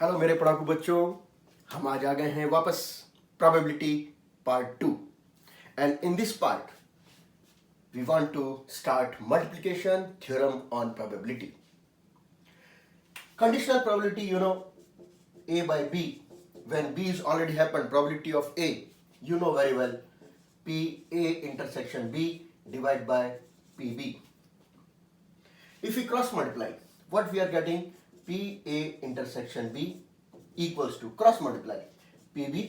Hello मेरे पढ़ाकू बच्चों, हम आज आ गए हैं वापस probability part 2 and in this part we want to start multiplication theorem on probability. Conditional probability, A by B. When B is already happened, probability of A, you know very well, PA intersection B divided by PB. If we cross multiply, what we are getting? PA intersection B equals to cross multiply PB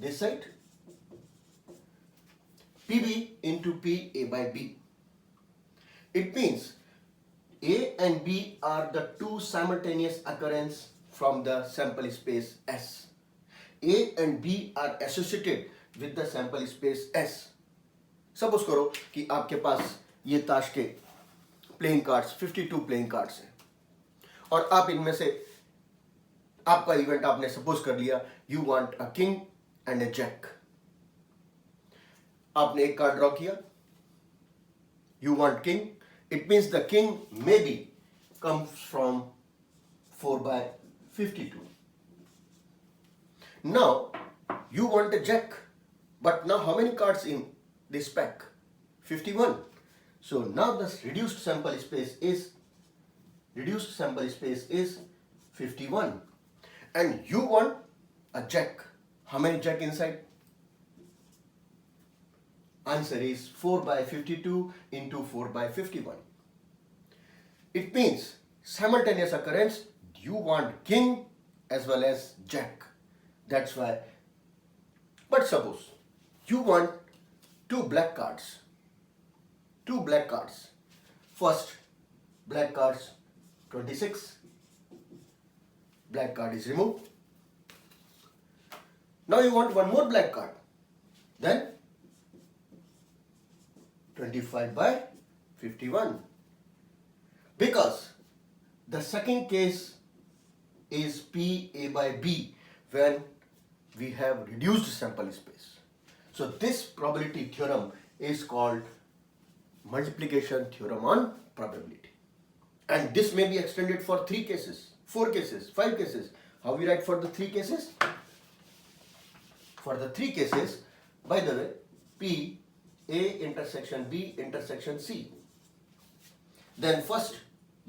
this side, PB into PA by B. It means A and B are the two simultaneous occurrence from the sample space S. A and B are associated with the sample space S. Suppose करो कि आपके पास ये ताश के playing cards 52 playing cards हैं और आप इनमें से आपका इवेंट आपने सपोज कर लिया, you want a king and a jack. आपने एक कार्ड ड्रॉ किया, you want king. It means the king may be comes from 4/52. Now you want a jack, but now how many cards in this pack? 51. So now the reduced sample space is 51, and you want a jack. How many jack inside? Answer is 4/52 into 4/51. It means simultaneous occurrence. You want king as well as jack. That's why. But suppose you want two black cards. First, black cards 26. Black card is removed. Now you want one more black card. Then 25/51. Because the second case is PA by B when we have reduced sample space. So this probability theorem is called multiplication theorem on probability. And this may be extended for 3 cases, 4 cases, 5 cases. How we write for the 3 cases? For the 3 cases, by the way, P, A intersection B intersection C. Then first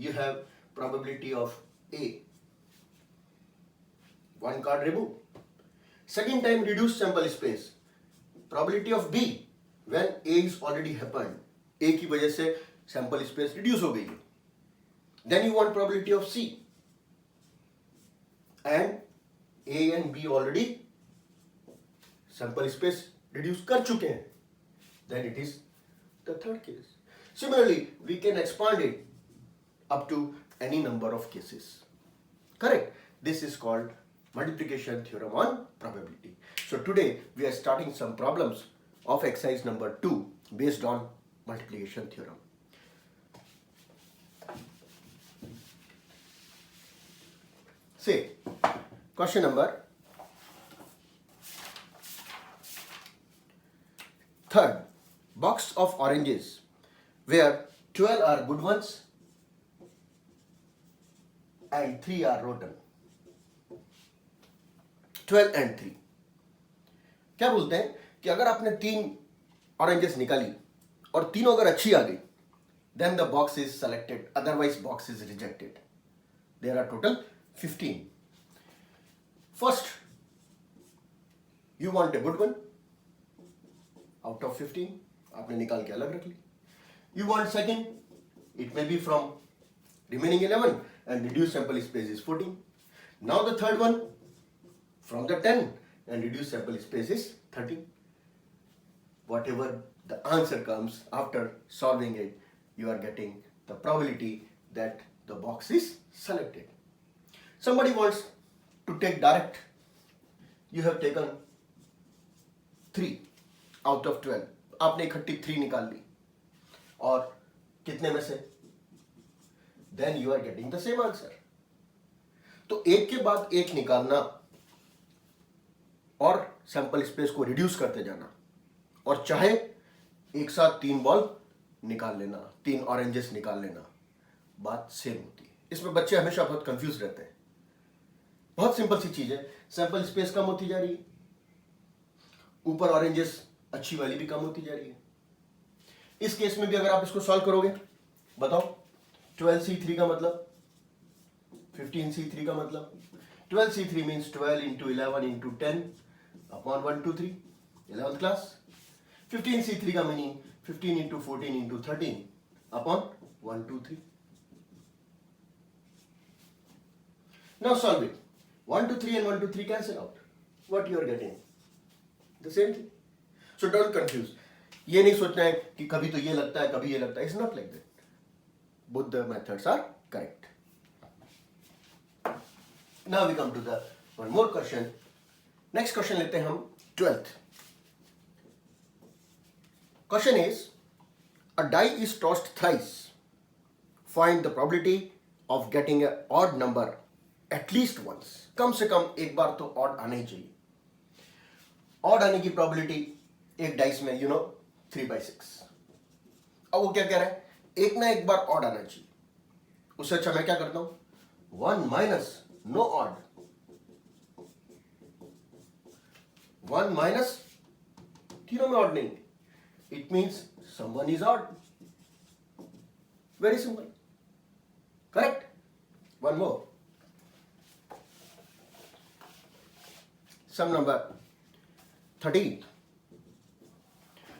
you have probability of A. One card removed. Second time reduced sample space. Probability of B when A is already happened. A की वजह से sample space reduce हो गई है. Then you want probability of C and A and B already sample space reduce कर चुके हैं. Then it is the third case. Similarly we can expand it up to any number of cases. Correct. This is called multiplication theorem on probability. So today we are starting some problems of exercise number 2 based on multiplication theorem. Say, question number 3. Box of oranges where 12 are good ones and 3 are rotten. 12 and 3. क्या बोलते हैं कि अगर आपने 3 oranges निकाली और तीनों अगर अच्छी आ गई, then the box is selected, otherwise box is rejected. There are total 15. First, you want a good one out of 15. आपने निकाल के अलग रख ली. You want second, it may be from remaining 11 and reduced sample space is 14. Now the third one from the 10 and reduced sample space is 13. Whatever the answer comes after solving it, you are getting the probability that the box is selected. Somebody wants to take direct. You have taken 3 out of 12. आपने इकट्ठी 3 निकाल ली और कितने में से? Then you are getting the same answer. तो एक के बाद एक निकालना और सैंपल स्पेस को रिड्यूस करते जाना, और चाहे एक साथ 3 बॉल निकाल लेना, 3 ऑरेंजेस निकाल लेना, बात सेम होती है. इसमें बच्चे हमेशा बहुत कंफ्यूज रहते हैं। बहुत सिंपल सी चीज है, सैंपल स्पेस कम होती जा रही है, ऊपर ऑरेंजेस अच्छी वाली भी कम होती जा रही है। इस केस में भी अगर आप इसको सॉल्व करोगे, बताओ 12C3 का मतलब 15C3 का मतलब 12C3 means 12 into 11 into 10 upon 1 2 3 11th class. 15C3 का meaning 15 into 14 into 13 upon 1 2 3। Now solve it. 1 2 3 and 1 2 3 cancel out. What you are getting? The same thing. So don't confuse. ये नहीं सोचना है कि कभी तो ये लगता है कभी ये लगता है. It's not like that. Both the methods are correct. Now we come to the one more question. Next question लेते हैं हम 12th. Question is, a die is tossed thrice. Find the probability of getting an odd number at least once. कम से कम एक बार तो odd आना ही चाहिए. Odd आने की probability एक डाइस में 3/6. अब वो क्या कह रहा है, एक ना एक बार odd आना चाहिए. उससे अच्छा मैं क्या करता हूं, 1 minus no odd, 1 minus तीनों में odd नहीं. It means someone is odd. Very simple. Correct? One more. Sum number 13.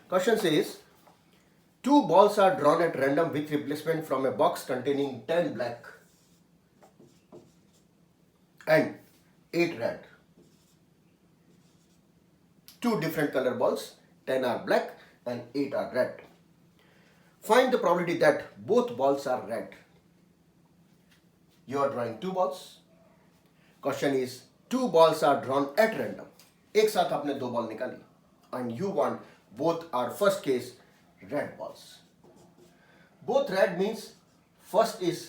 Question says, 2 balls are drawn at random with replacement from a box containing 10 black and 8 red. 2 different color balls, 10 are black and 8 are red. Find the probability that both balls are red. You are drawing 2 balls. Question is, 2 balls are drawn at random. एक साथ आपने 2 ball निकाली and you want both are first case red balls. Both red means first is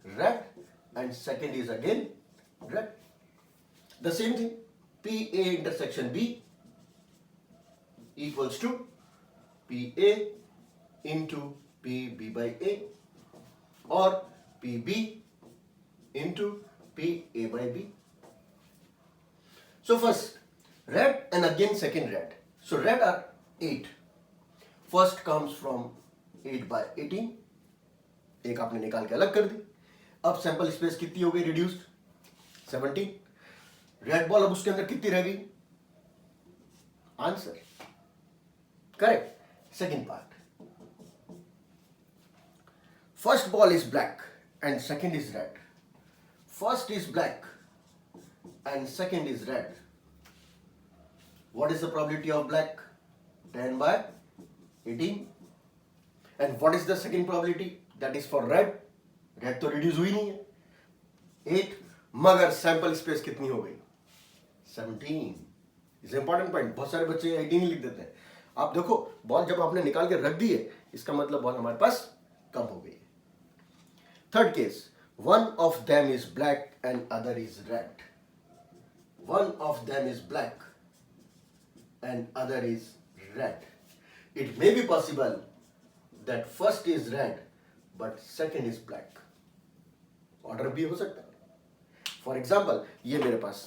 red and second is again red. The same thing, PA intersection B equals to PA into PB by A or PB into PA by B. So first red and again second red. So red are 8. First comes from 8 by 18. एक आपने निकाल के अलग कर दी. अब sample space कितनी हो गई रिड्यूस्ड, 17. रेड बॉल अब उसके अंदर कितनी रह गई, answer correct. Second part, first ball is black and second is red. First is black and second is red. What is the probability of black? 10 by 18. And what is the second probability? That is for red. Red तो reduce हुई नहीं है, 8. मगर sample space कितनी हो गई, 17. Is important point. बहुत सारे बच्चे 18 ही लिख देते हैं. आप देखो बॉल जब आपने निकाल के रख दी है, इसका मतलब बॉल हमारे पास कम हो गई है. Third case, one of them is black and other is red. One of them is black and other is red. It may be possible that first is red but second is black. Order भी हो सकता है. For example ये मेरे पास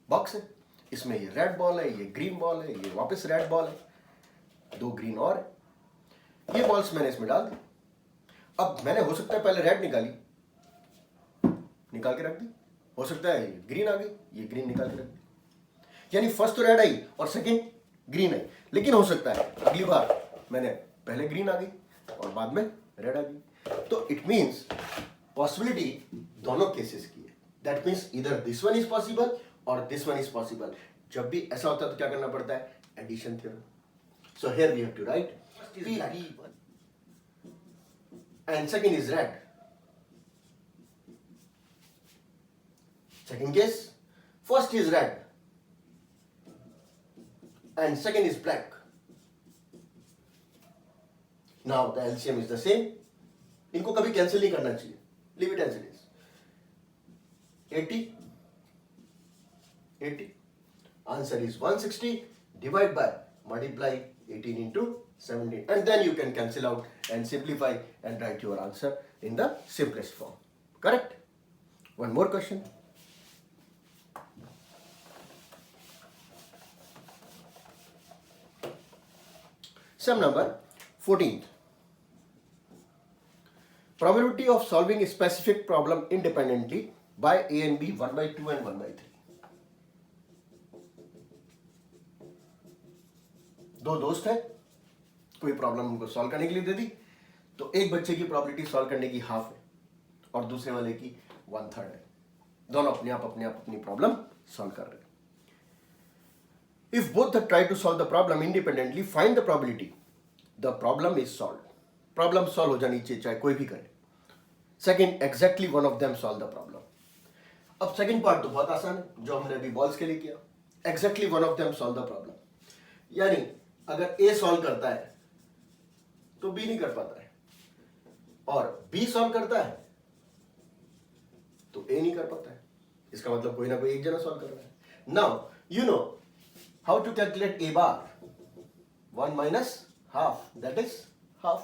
box है, इसमें ये red ball है, ये ग्रीन बॉल है, ये वापस रेड बॉल है, 2 ग्रीन और है. ये बॉल्स मैंने इसमें डाल दी. अब मैंने हो सकता है पहले रेड निकाली, निकाल के रख दी. हो सकता है ग्रीन आ गई, ये ग्रीन निकाल के रख दी. यानी फर्स्ट तो रेड आई और सेकंड ग्रीन आई. लेकिन हो सकता है अगली बार मैंने पहले ग्रीन आ गई और बाद में रेड आ गई. तो इट मींस पॉसिबिलिटी दोनों केसेस की है. दैट मींस इधर दिस वन इज पॉसिबल और दिस वन इज पॉसिबल. जब भी ऐसा होता है तो क्या करना पड़ता है, addition theorem. So here we have to write P and second is red. Second case, first is red and second is black. Now the LCM is the same. इनको कभी कैंसिल नहीं करना चाहिए. Leave it as it is. 80. Answer is 160. Divide by, multiply 18 into 17, and then you can cancel out and simplify and write your answer in the simplest form. Correct? One more question. Sum number 14th. Probability of solving a specific problem independently by A and B 1 by 2 and 1 by 3. दो दोस्त हैं, कोई problem उनको solve करने के लिए दे दी, तो एक बच्चे की प्रॉबिलिटी सॉल्व करने की हाफ है और दूसरे वाले की 1/3 है. दोनों अपने आप अपनी प्रॉब्लम सॉल्व कर रहे हैं. If both try to solve the problem independently, find the probability. The problem is solved. Problem solve हो जानी चाहिए, चाहे कोई भी करे. Second, exactly one of them solve the problem. अब सेकेंड पार्ट तो बहुत आसान है, जो हमने अभी बॉल्स के लिए किया. Exactly one of them solve the problem, यानी अगर ए सॉल्व करता है तो बी नहीं कर पाता है, और बी सॉल्व करता है तो ए नहीं कर पाता है. इसका मतलब कोई ना कोई एक जना सॉल्व कर रहा है. Now you know how to calculate A bar. 1 minus half, that is half.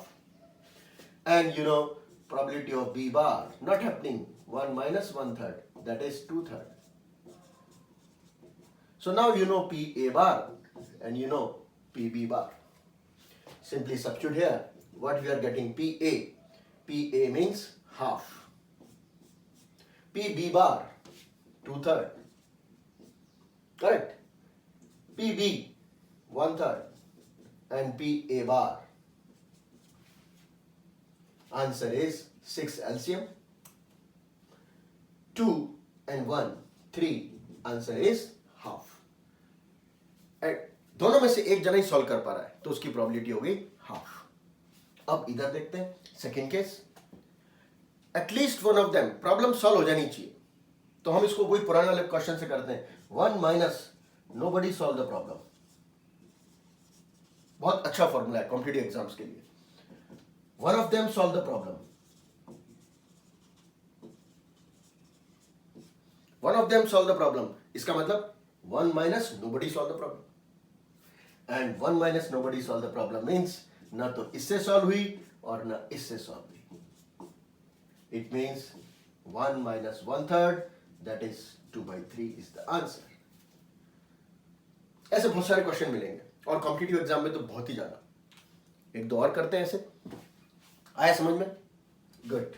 And you know probability of B bar not happening, 1 minus 1/3, that is 2/3. So now you know PA bar and you know PB bar. Simply substitute here. What we are getting? PA. PA means half. PB bar 2/3. Correct? PB 1/3 and PA bar. Answer is 6 LCM. 2 and 1 3. Answer is half. And दोनों में से एक जना ही solve कर पा रहा है तो उसकी प्रोबेबिलिटी हो गई हाफ. अब इधर देखते हैं second case. At least one of them, problem solve हो जानी चाहिए, तो हम इसको कोई पुराना वाले क्वेश्चन से करते हैं. 1 minus nobody solve the problem. बहुत अच्छा फॉर्मूला है कॉम्पिटिटिव एग्जाम्स के लिए. One of them solve the problem. One of them solve the problem, इसका मतलब 1 minus nobody solve the problem. And 1 minus nobody solve the problem means ना तो इससे सॉल्व हुई और ना इससे सॉल्व हुई. It means 1 minus 1/3, that is 2/3 is the answer. ऐसे बहुत सारे क्वेश्चन मिलेंगे और कॉम्पिटिटिव एग्जाम में तो बहुत ही ज्यादा. एक दो और करते हैं ऐसे. आया समझ में? गुड.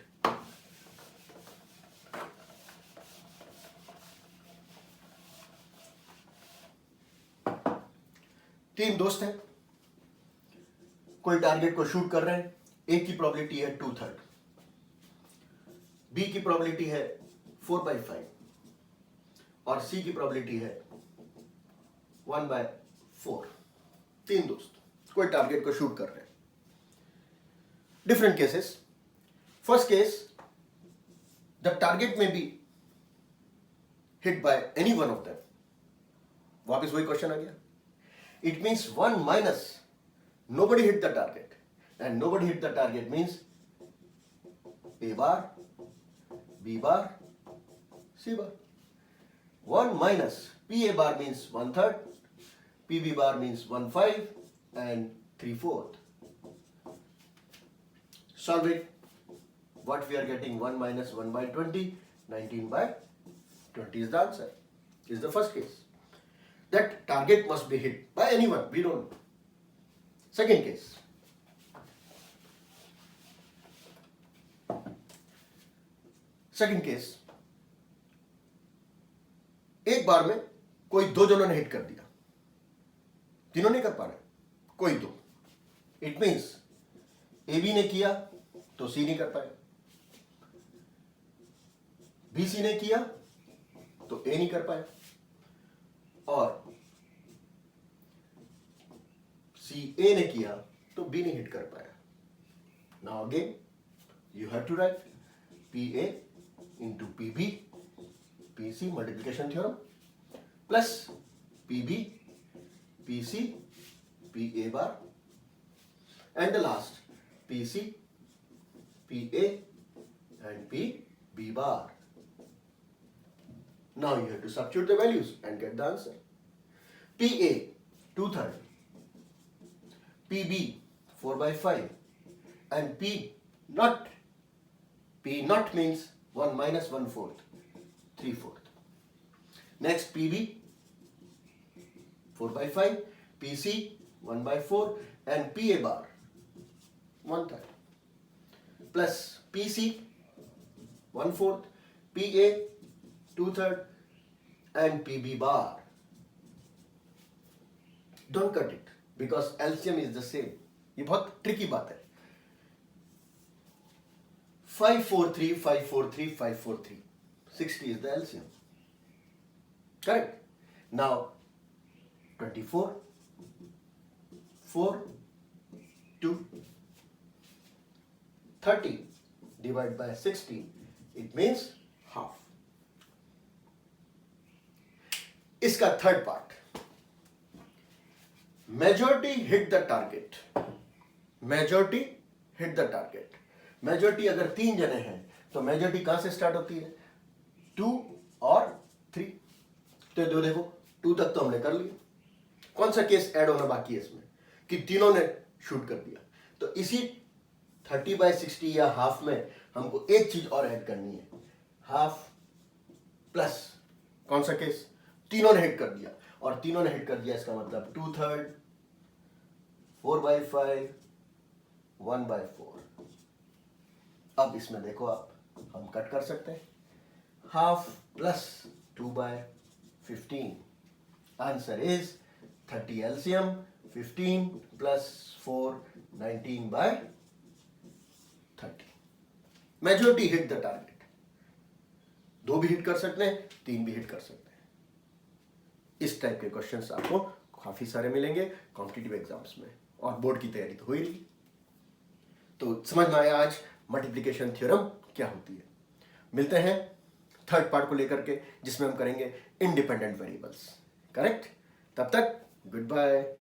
तीन दोस्त हैं, कोई टारगेट को शूट कर रहे हैं. ए की प्रोबेबिलिटी है 2/3, बी की प्रोबेबिलिटी है 4/5 और सी की प्रोबेबिलिटी है 1/4. तीन दोस्त कोई टारगेट को शूट कर रहे हैं. Different cases. First case, the target may be hit by any one of them. वापस वही क्वेश्चन आ गया. It means 1 minus nobody hit the target, and nobody hit the target means A bar, B bar, C bar. 1 minus PA bar means 1/3, PB bar means 1/5 and 3/4. Solve it. What we are getting? 1 minus 1/20, 19/20 is the answer. Is the first case. That target must be hit by anyone, we don't know. Second case. Second case, एक बार में कोई दो जनों ने hit कर दिया. तीनों नहीं कर पा रहे, कोई दो. इट मीन्स ए बी ने किया तो सी नहीं कर पाया, बी सी ने किया तो ए नहीं कर पाया, और सी ए ने किया तो बी नहीं हिट कर पाया. Now again you have to write P A into P B, P C multiplication theorem, plus P B, P C, P A bar, and the last P C, P A and P B bar. Now you have to substitute the values and get the answer. PA 2/3, PB 4/5 and P not means 1 minus 1/4, 3/4. Next PB 4/5, PC 1/4 and PA bar 1/3 plus PC 1/4, PA 2/3 and PB bar. Don't cut it because LCM is the same. ये बहुत tricky बात है. 543, 543, 543. 60 is the LCM. Correct? Now 24, 4, 2, 30 divided by 60. It means half. इसका third part. Majority hit the target. Majority hit the target. Majority अगर 3 जने हैं तो majority कहां से स्टार्ट होती है? 2 और 3. तो दो देखो 2 तक तो हमने कर लिया. कौन सा केस ऐड होना बाकी है इसमें कि तीनों ने शूट कर दिया? तो इसी 30/60 या हाफ में हमको एक चीज और ऐड करनी है. हाफ प्लस कौन सा केस? तीनों ने हिट कर दिया. और तीनों ने हिट कर दिया इसका मतलब 2/3, 4/5, 1/4. अब इसमें देखो आप, हम कट कर सकते हैं. Half plus 2/15. Answer is 30 LCM, 15 plus 4, 19/30. Majority hit the target. 2 भी हिट कर सकते हैं, 3 भी हिट कर सकते हैं. इस टाइप के क्वेश्चंस आपको काफी सारे मिलेंगे कॉम्पिटिटिव एग्जाम्स में. और बोर्ड की तैयारी तो हो ही रही. तो समझ में आया आज मल्टीप्लिकेशन थ्योरम क्या होती है. मिलते हैं थर्ड पार्ट को लेकर के जिसमें हम करेंगे इंडिपेंडेंट वेरिएबल्स. करेक्ट? तब तक गुड बाय.